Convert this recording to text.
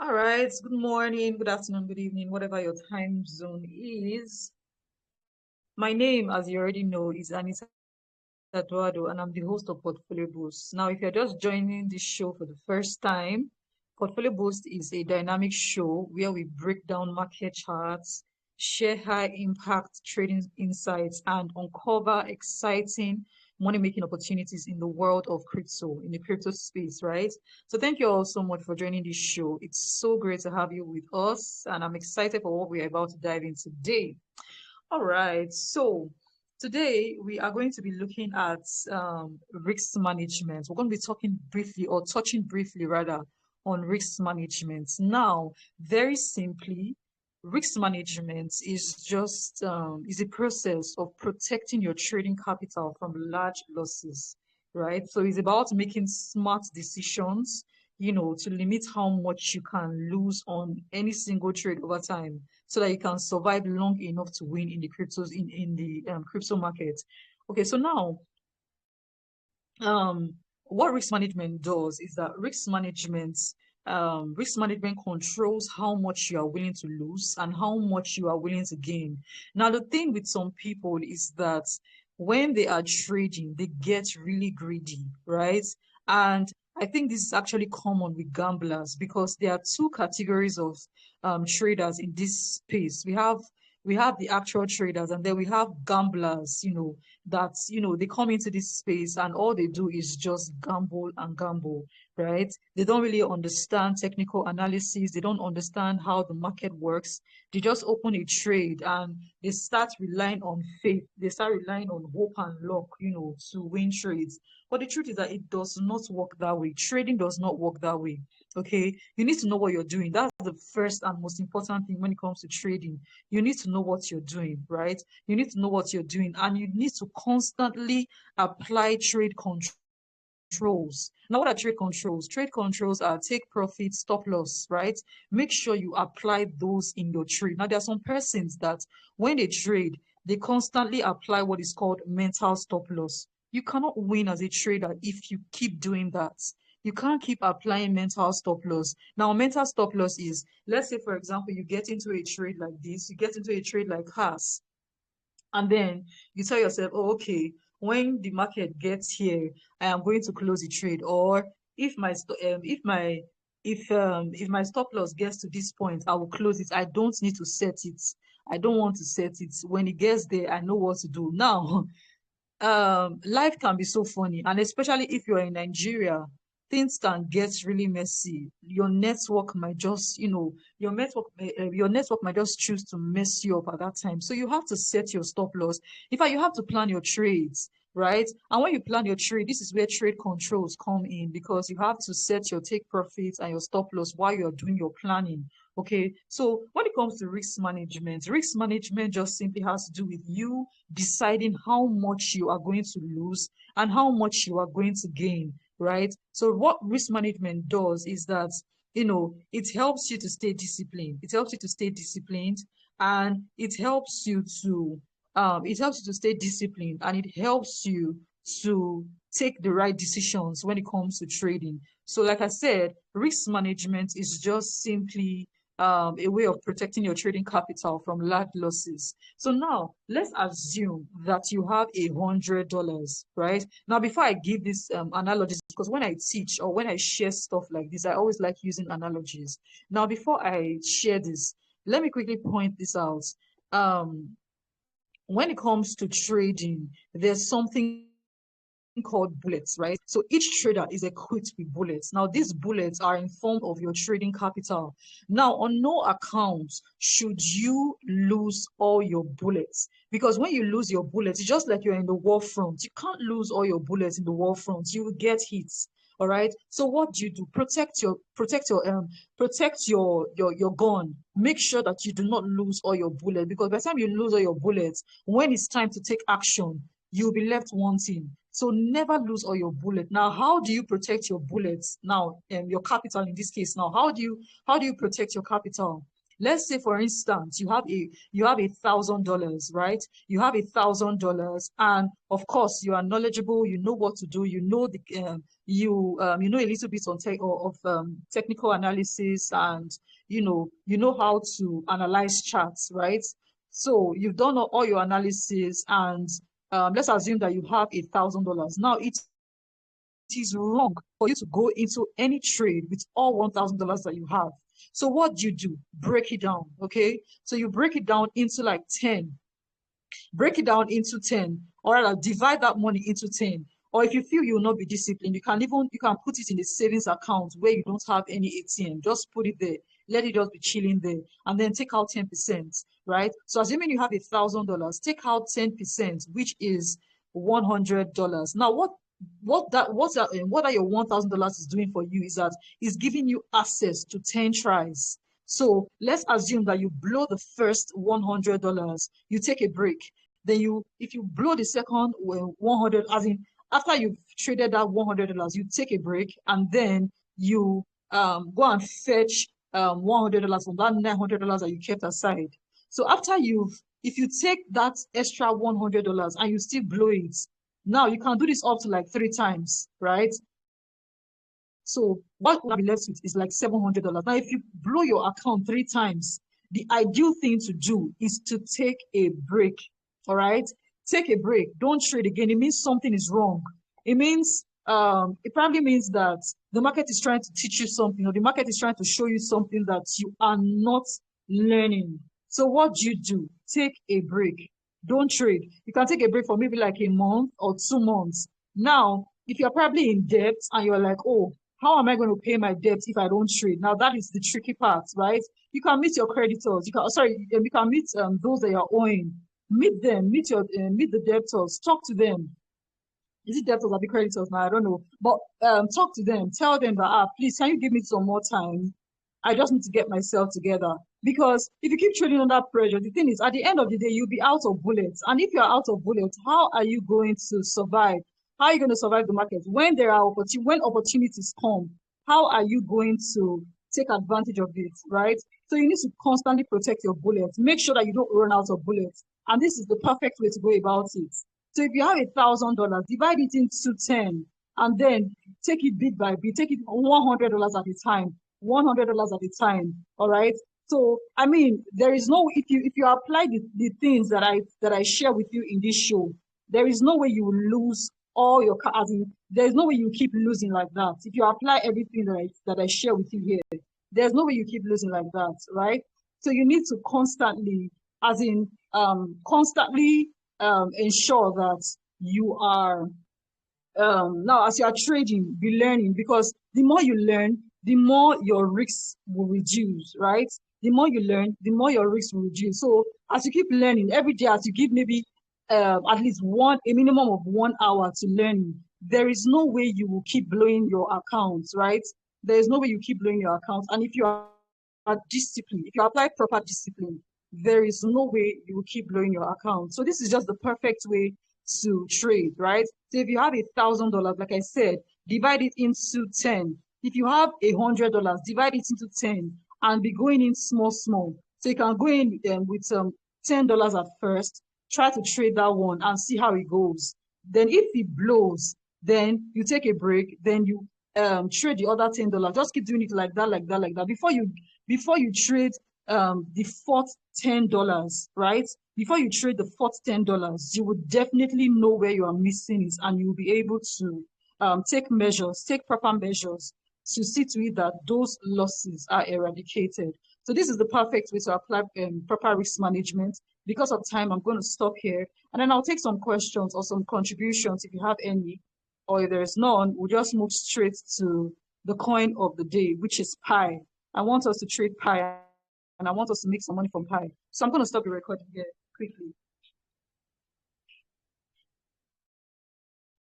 All right. Good morning, good afternoon, good evening, whatever your time zone is. My name, as you already know, is Anita Eduardo, and I'm the host of Portfolio Boost. Now, if you're just joining this show for the first time, Portfolio Boost is a dynamic show where we break down market charts, share high impact trading insights, and uncover exciting money making opportunities in the world of crypto, in the crypto space, right? So, thank you all so much for joining this show. It's so great to have you with us, and I'm excited for what we're about to dive in today. All right. So today we are going to be looking at risk management. We're going to be talking briefly or touching briefly rather on risk management. Now, very simply, risk management is just is a process of protecting your trading capital from large losses, right? So it's about making smart decisions, to limit how much you can lose on any single trade over time so that you can survive long enough to win in the crypto market. Okay, so now um what risk management does is that risk management controls how much you are willing to lose and how much you are willing to gain. Now the thing with some people is that when they are trading they get really greedy, right? And I think this is actually common with gamblers because there are two categories of traders in this space. We have the actual traders, and then we have gamblers, that they come into this space and all they do is just gamble and gamble, right? They don't really understand technical analysis. They don't understand how the market works. They just open a trade and they start relying on faith. They start relying on hope and luck, to win trades. But the truth is that it does not work that way. Trading does not work that way. Okay, you need to know what you're doing. That's the first and most important thing when it comes to trading. You need to know what you're doing, right? You need to know what you're doing, and you need to constantly apply trade controls. Now, what are trade controls? Trade controls are take profit, stop loss, right? Make sure you apply those in your trade. Now, there are some persons that when they trade, they constantly apply what is called mental stop loss. You cannot win as a trader if you keep doing that. You can't keep applying mental stop loss. Now, mental stop loss is, let's say, for example, you get into a trade like this, you get into a trade like HAS, and then you tell yourself, oh, okay, when the market gets here, I am going to close the trade. Or if my if my stop loss gets to this point, I will close it. I don't need to set it. I don't want to set it. When it gets there, I know what to do. Now, life can be so funny, and especially if you're in Nigeria, things can get really messy. Your network might just, your network might just choose to mess you up at that time. So you have to set your stop loss. In fact, you have to plan your trades, right? And when you plan your trade, this is where trade controls come in, because you have to set your take profits and your stop loss while you're doing your planning. Okay, so when it comes to risk management just simply has to do with you deciding how much you are going to lose and how much you are going to gain, right? So what risk management does is that, it helps you to stay disciplined. It helps you to stay disciplined, and it helps you to stay disciplined, and it helps you to take the right decisions when it comes to trading. So like I said, risk management is just simply a way of protecting your trading capital from large losses. So now let's assume that you have $100, right? Now, before I give this analogies, because when I teach or when I share stuff like this, I always like using analogies. Now, before I share this, let me quickly point this out. Um, when it comes to trading, there's something called bullets, right? So each trader is equipped with bullets. Now, these bullets are in form of your trading capital. Now, on no account should you lose all your bullets, because when you lose your bullets, it's just like you're in the war front. You can't lose all your bullets in the war front. You will get hit. All right. So what do you do? Protect your gun. Make sure that you do not lose all your bullets, because by the time you lose all your bullets, when it's time to take action, you'll be left wanting. So never lose all your bullets. Now, how do you protect your bullets? Now, your capital in this case. Now, how do you protect your capital? Let's say, for instance, you have $1,000, right? You have $1,000, and of course, you are knowledgeable. You know what to do. You know you know a little bit on technical analysis, and you know how to analyze charts, right? So you've done all your analysis, and let's assume that you have $1,000. Now it is wrong for you to go into any trade with all $1,000 that you have. So what do you do? Break it down, okay? So you break it down into like 10. Break it down into 10, or rather divide that money into 10. Or if you feel you will not be disciplined, you can put it in a savings account where you don't have any ATM. Just put it there. Let it just be chilling there. And then take out 10%, right? So assuming you have $1,000, take out 10%, which is $100. Now what are your $1,000 is doing for you is that it's giving you access to 10 tries. So let's assume that you blow the first $100, you take a break. Then if you blow the second 100, as in after you've traded that $100, you take a break, and then you go and fetch $100 from that $900 that you kept aside. So if you take that extra $100 and you still blow it, now you can do this up to like 3 times, right? So what will be left with is like $700. Now, if you blow your account 3 times, the ideal thing to do is to take a break. All right, take a break. Don't trade again. It means something is wrong. It probably means that the market is trying to teach you something, or the market is trying to show you something that you are not learning. So what do you do? Take a break. Don't trade. You can take a break for maybe like a month or 2 months. Now, if you're probably in debt and you're like, oh, how am I going to pay my debt if I don't trade? Now that is the tricky part, right? You can meet your creditors. You can meet those that you're owing. Meet them. Meet the debtors. Talk to them. Is it debtors or the creditors now? I don't know. But talk to them. Tell them that please, can you give me some more time? I just need to get myself together. Because if you keep trading under pressure, the thing is, at the end of the day, you'll be out of bullets. And if you're out of bullets, how are you going to survive? How are you going to survive the market when when opportunities come? How are you going to take advantage of it, right? So you need to constantly protect your bullets. Make sure that you don't run out of bullets. And this is the perfect way to go about it. So if you have $1,000, divide it into 10, and then take it bit by bit. Take it $100 at a time. $100 at a time. All right. So I mean, there is no if you apply the things that I share with you in this show, there is no way you will lose all your as in, there's no way you keep losing like that. If you apply everything that I share with you here, there's no way you keep losing like that, right? So you need to constantly, ensure that you are now as you are trading, be learning, because the more you learn, the more your risks will reduce, right? The more you learn, the more your risks will reduce. So as you keep learning every day, as you give maybe at least a minimum of 1 hour to learning, there is no way you will keep blowing your accounts, right? There is no way you keep blowing your accounts. And if you are disciplined, if you apply proper discipline, there is no way you will keep blowing your account. So this is just the perfect way to trade, right? So if you have $1,000, like I said, divide it into 10. If you have $100, divide it into 10 and be going in small. So you can go in with $10 at first, try to trade that one and see how it goes. Then if it blows, then you take a break, then you trade the other $10. Just keep doing it like that. Before you trade the fourth $10, right? Before you trade the fourth $10, you would definitely know where you are missing it, and you will be able to take proper measures to see to it that those losses are eradicated. So this is the perfect way to apply proper risk management. Because of time, I'm going to stop here, and then I'll take some questions or some contributions if you have any, or if there is none, we'll just move straight to the coin of the day, which is Pi. I want us to trade Pi, and I want us to make some money from Pi. So I'm going to stop the recording here quickly.